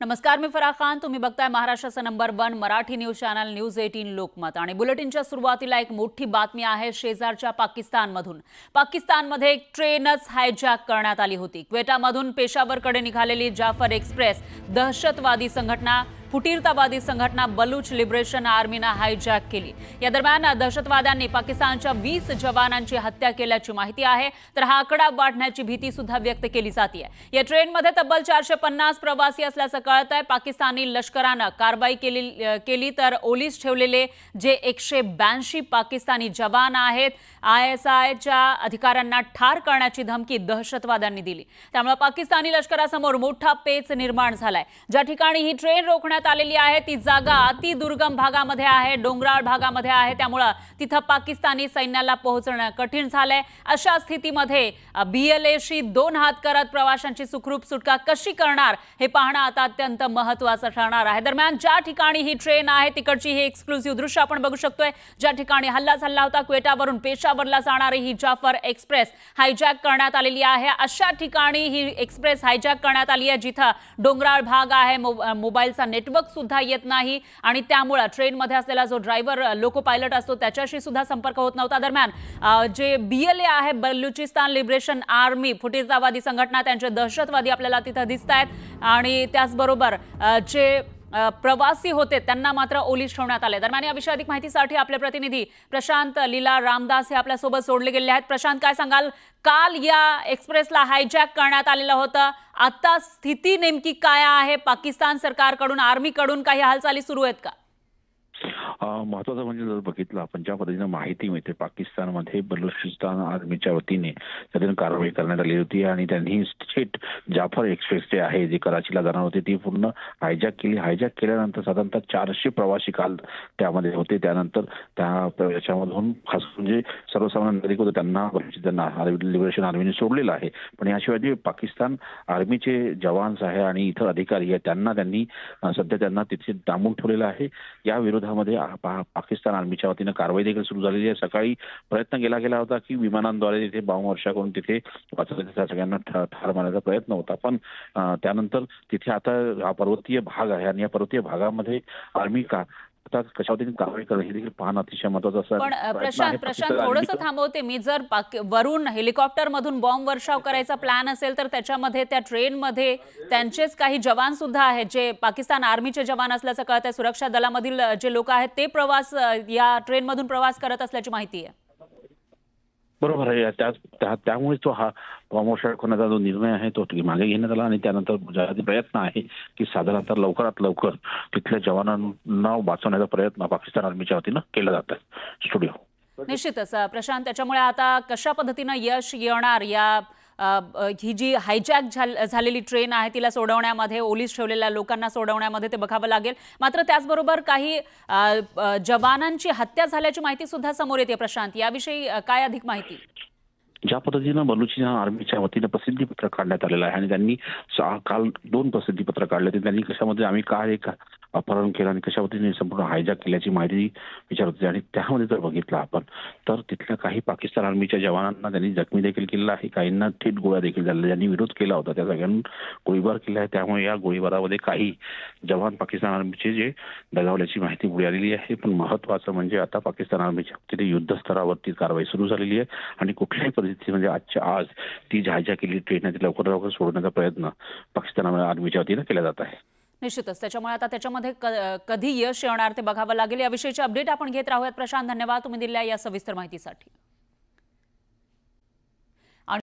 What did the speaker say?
नमस्कार, मी फराह खान. तुम्ही बघताय महाराष्ट्राचा number 1 Marathi news channel news 18 Lokmat. आणि बुलेटिनच्या सुरुवातीला एक मोठी बातमी आहे शेजारच्या पाकिस्तानमधून. पाकिस्तानमध्ये एक ट्रेनच हायजॅक करण्यात आली होती. क्वेटामधून पेशावरकडे निघालेली जाफर एक्सप्रेस दहशतवादी संघटना फुटीरतावादी संघटना बलूच लिबरेशन आर्मीने हायजॅक केली. या दरम्यान दहशतवाद्यांनी पाकिस्तानच्या 20 जवानांची हत्या केल्याची माहिती आहे. तर हा आकडा वाढण्याची भीती सुद्धा व्यक्त केली जाते. या ट्रेनमध्ये तब्बल 450 प्रवासी असल्याचं कळतंय. पाकिस्तानी लष्कराने कारवाई केली तर ओलीस ठेवलेले जे 182 पाकिस्तानी जवान आहेत ISIच्या अधिकाऱ्यांना ठार करण्याची धमकी दहशतवाद्यांनी दिली. त्यामुळे पाकिस्तानी लष्करासमोर मोठा पेच निर्माण झालाय. ज्या ठिकाणी ही ट्रेन रोखण्यात आलेली आहे ती जागा अति दुर्गम भागामध्ये आहे, डोंगराळ भागामध्ये आहे. त्यामुळे तिथे पाकिस्तानी सैन्याला पोहोचणं कठीण झालंय. अशा स्थितीमध्ये BLAशी 2 हात करत प्रवाशांची सुखरूप सुटका कशी करणार हे पाहणं आता अत्यंत महत्त्वाचं ठरणार आहे. दरम्यान ज्या ठिकाणी ही ट्रेन आहे तिकडची ही एक्सक्लुसिव्ह दृश्य आपण बघू शकतोय. ज्या ठिकाणी हल्ला झाला होता क्वेटावरून पेशावरला जाणारी ही जाफर एक्सप्रेस हायजॅक करण्यात आलेली आहे. अशा ठिकाणी ही एक्सप्रेस हायजॅक करण्यात आली आहे जिथे डोंगराळ भाग आहे, मोबाईलचा नेटवर्क सुद्धा येत नाही आणि त्यामुळे ट्रेन मध्ये असलेला जो ड्रायव्हर लोको पायलट असतो त्याच्याशी सुद्धा संपर्क होत नव्हता. दरम्यान जे BLA आहे बलुचिस्तान लिबरेशन आर्मी फुटीरतावादी संघटना त्यांचे दहशतवादी आपल्याला तिथे दिसतायत आणि त्याचबरोबर जे प्रवासी होते त्यांना मात्र ओलीस ठेवण्यात आले. दरम्यान या विषयी अधिक माहितीसाठी आपले प्रतिनिधी प्रशांत लीला रामदास हे आपल्या सोबत जोडले गेले आहेत. प्रशांत, काय सांगाल? काल या एक्सप्रेसला हायजॅक करण्यात आलेलं होतं. आता स्थिती नेमकी काय आहे? पाकिस्तान सरकारकडून आर्मीकडून काही हालचाली सुरू आहेत का? महत्वाचं म्हणजे जर बघितलं आपण ज्या पद्धतीने माहिती मिळते पाकिस्तानमध्ये बलुचिस्तान आर्मीच्या वतीने त्यातून कारवाई करण्यात आली होती आणि त्यांनी थेट जाफर एक्सप्रेस जे आहे जे कराचीला जाणार होते ती पूर्ण हायजॅक केली. हायजॅक केल्यानंतर साधारणतः 400 प्रवासी काल त्यामध्ये होते. त्यानंतर त्याच्यामधून खास म्हणजे सर्वसामान्य नागरिक होते त्यांना लिबरेशन आर्मीने सोडलेलं आहे. पण याशिवाय जे पाकिस्तान आर्मीचे जवान्स आहे आणि इतर अधिकारी आहेत त्यांनी सध्या त्यांना तिथे डांबून ठेवलेलं आहे. या विरोधामध्ये पाकिस्तान आर्मीच्या वतीने कारवाई देखील सुरू झालेली आहे. सकाळी प्रयत्न केला होता की विमानांद्वारे तिथे बॉम्बवर्षा करून तिथे वाचवण्याचा सगळ्यांना ठार मारण्याचा प्रयत्न होता. पण त्यानंतर तिथे आता हा पर्वतीय भाग आहे आणि या पर्वतीय भागामध्ये आर्मी कशा पद्धतीने कारवाई करणं हे देखील पाहणं अतिशय महत्त्वाचं असं. पण प्रशांत थोडंसं थांबवते मी. जर वरून हेलिकॉप्टर मधून बॉम्ब वर्षाव करायचा प्लॅन असेल तर त्याच्यामध्ये त्या ट्रेनमध्ये त्यांचेच काही जवान सुद्धा आहेत जे पाकिस्तान आर्मीचे जवान असल्याचं कळतंय. सुरक्षा दलामधील जे लोक आहेत ते या ट्रेनमधून प्रवास करत असल्याची माहिती आहे. बरोबर आहे. त्यामुळे तो हा बॉम्बवर्षाव करण्याचा जो निर्णय आहे तो मागे घेण्यात आला आणि त्यानंतर प्रयत्न आहे की साधारणतः लवकरात लवकर तिथल्या जवानांना वाचवण्याचा प्रयत्न पाकिस्तान आर्मीच्या वतीनं केला जात आहे. स्टुडिओ निश्चितच प्रशांत, त्याच्यामुळे आता कशा पद्धतीनं यश येणार या ही जी हायजॅक झालेली ट्रेन आहे तिला सोडवण्यामध्ये, ओलीस ठेवलेल्या लोकांना सोडवण्यामध्ये ते बघावं लागेल. मात्र त्याचबरोबर काही जवानांची हत्या झाल्याची माहिती सुद्धा समोर येते. प्रशांत, याविषयी काय अधिक माहिती? ज्या पद्धतीनं बलुचिस्तान आर्मीच्या वतीनं प्रसिद्धीपत्रक काढण्यात आलेलं आहे आणि त्यांनी काल 2 प्रसिद्धीपत्रक काढले होते. त्यांनी कशामध्ये आम्ही काय एक अपहरण केलं आणि कशा पद्धतीने संपूर्ण हायजॅक केल्याची माहिती विचारत होती. आणि त्यामध्ये जर बघितलं आपण तर तिथल्या काही पाकिस्तान आर्मीच्या जवानांना त्यांनी जखमी देखील केलेलं आहे. काहींना थेट गोळ्या देखील झाल्या. ज्यांनी विरोध केला होता त्या सगळ्यांना गोळीबार केला आहे. त्यामुळे या गोळीबारामध्ये काही जवान पाकिस्तान आर्मीचे जे दगावल्याची माहिती पुढे आलेली आहे. पण महत्वाचं म्हणजे आता पाकिस्तान आर्मीच्या तिथे युद्धस्तरावरती कारवाई सुरू झालेली आहे आणि कुठल्याही म्हणजे आजच्या आज ती हायजॅक केलेली ट्रेन आहे ती लवकर सोडण्याचा प्रयत्न पाकिस्तान आर्मीच्या वतीनं केला जात आहे. निश्चितच. त्याच्यामुळे आता त्याच्यामध्ये कधी यश येणार ते बघावं लागेल. याविषयीचे अपडेट आपण घेत राहूयात. प्रशांत, धन्यवाद तुम्ही दिलेल्या या सविस्तर माहितीसाठी.